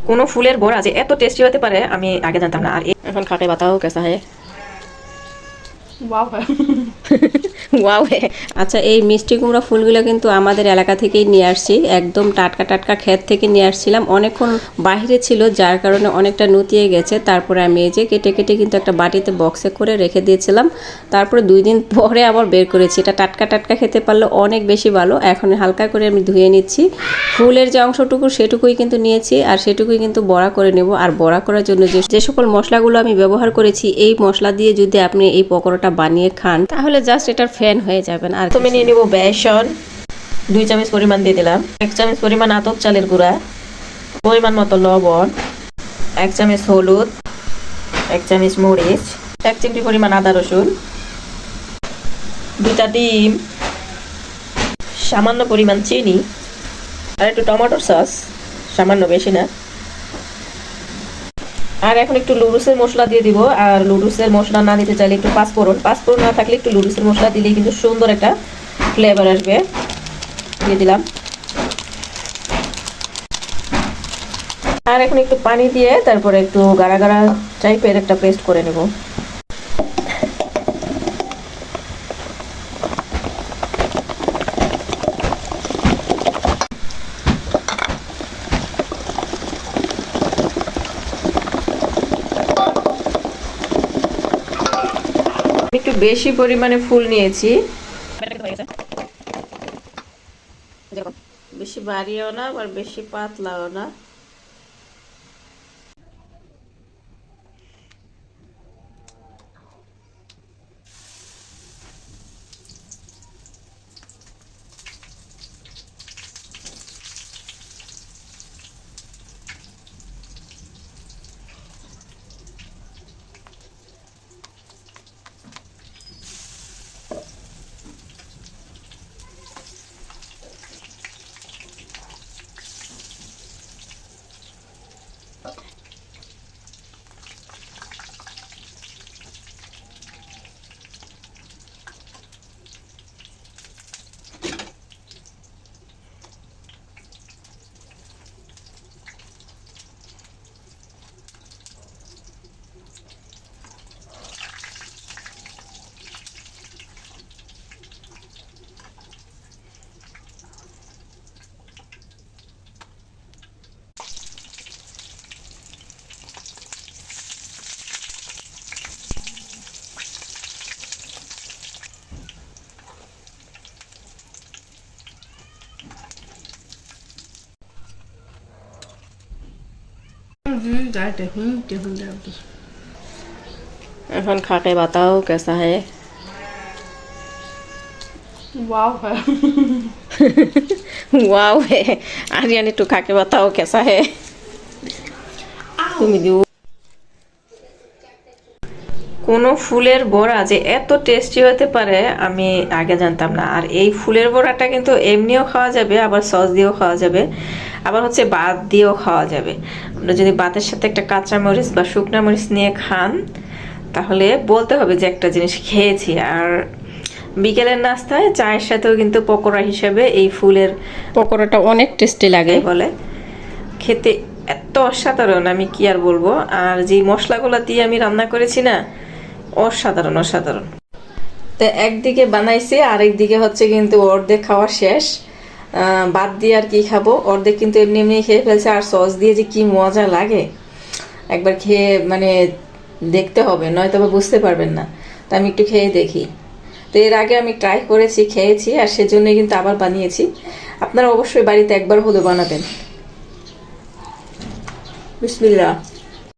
কোনো ফুলের বড়া যে এত টেস্টি হতে পারে আমি আগে জানতাম না। আর এখন খাকে বাতাও কেসা হে ওয়াও ওয়াও হে। আচ্ছা, এই মিষ্টি কুমড়া ফুলগুলো কিন্তু আমাদের এলাকা থেকেই নিয়ে আসছি, একদম টাটকা টাটকা ক্ষেত থেকে নিয়ে আসছিলাম। অনেকক্ষণ বাইরে ছিল যার কারণে অনেকটা নুতিয়ে গেছে। তারপরে আমি এই যে কেটে কেটে কিন্তু একটা বাটিতে বক্সে করে রেখে দিয়েছিলাম। তারপরে 2 দিন পরে আবার বের করেছি। এটা টাটকা টাটকা খেতে পারলে অনেক বেশি ভালো। এখন হালকা করে আমি ধুয়ে নিচ্ছি। ফুলের যে অংশটুকু সেটুকুই কিন্তু নিয়েছি, আর সেটুকুই কিন্তু বড়া করে নেব। আর বড়া করার জন্য যে সকল মশলাগুলো আমি ব্যবহার করেছি, এই মশলা দিয়ে যদি আপনি এই পকোড়াটা বানিয়ে খান তাহলে জাস্ট এটার ফ্যান হয়ে যাবেন। আর তুমি নিয়ে নিব বেসন 2 চামচ পরিমাণ দিয়ে দিলাম, 1 চামচ পরিমাণ আতপ চালের গুঁড়া, পরিমাণ মতো লবণ, 1 চামচ হলুদ, 1 চামচ মরিচ, 1 চিমটি পরিমাণ আদা রসুন, 2টা ডিম, সামান্য পরিমাণ চিনি, আর একটু টমেটোর সস, সামান্য, বেশি না। আর এখন একটু লুডুসের মশলা দিয়ে দিব। আর লুডুসের মশলা না দিতে চাইলে একটু পাঁচফোড়ন না থাকলে একটু লুডুসের মশলা দিলেই কিন্তু সুন্দর একটা ফ্লেভার আসবে। দিয়ে দিলাম। আর এখন একটু পানি দিয়ে তারপরে একটু গাঢ় গাঢ় টাইপের একটা পেস্ট করে নেব। একটু বেশি পরিমাণে ফুল নিয়েছি, বেশি ভারীও না আবার বেশি পাতলাও না। এখন খাকে বাতাও কেসা হে वाव है ওয়াও হে। আরিয়ান একটু খাকে বাতাও কেসা হে। তুমি দিও। কোনো ফুলের বড়া যে এত টেস্টি হতে পারে আমি আগে জানতাম না। আর এই ফুলের বড়াটা কিন্তু এমনিও খাওয়া যাবে, আবার সস দিয়েও খাওয়া যাবে, আবার হচ্ছে ভাত দিয়েও খাওয়া যাবে। আমরা যদি ভাতের সাথে একটা কাঁচা মরিচ বা শুকনা মরিচ নিয়ে খান তাহলে বলতে হবে যে একটা জিনিস খেয়েছি। আর বিকেলের নাস্তায় চায়ের সাথেও কিন্তু পকোড়া হিসেবে এই ফুলের পকোড়াটা অনেক টেস্টি লাগে বলে। খেতে এত অসাধারণ, আমি কি আর বলবো। আর যে মশলাগুলো দিয়ে আমি রান্না করেছি না, অসাধারণ অসাধারণ। তো একদিকে বানাইছি, আরেকদিকে হচ্ছে কিন্তু অর্ধেক খাওয়া শেষ। বাদ দিয়ে আর কি খাবো, অর্ধেক কিন্তু এমনি এমনি খেয়ে ফেলছে। আর সস দিয়ে যে কি মজা লাগে একবার খেয়ে মানে দেখতে হবে, নয়তো বা বুঝতে পারবেন না। তো আমি একটু খেয়ে দেখি। তো এর আগে আমি ট্রাই করেছি, খেয়েছি, আর সেজন্যই কিন্তু আবার বানিয়েছি। আপনারা অবশ্যই বাড়িতে একবার হলেও বানাবেন। বিসমিল্লাহ।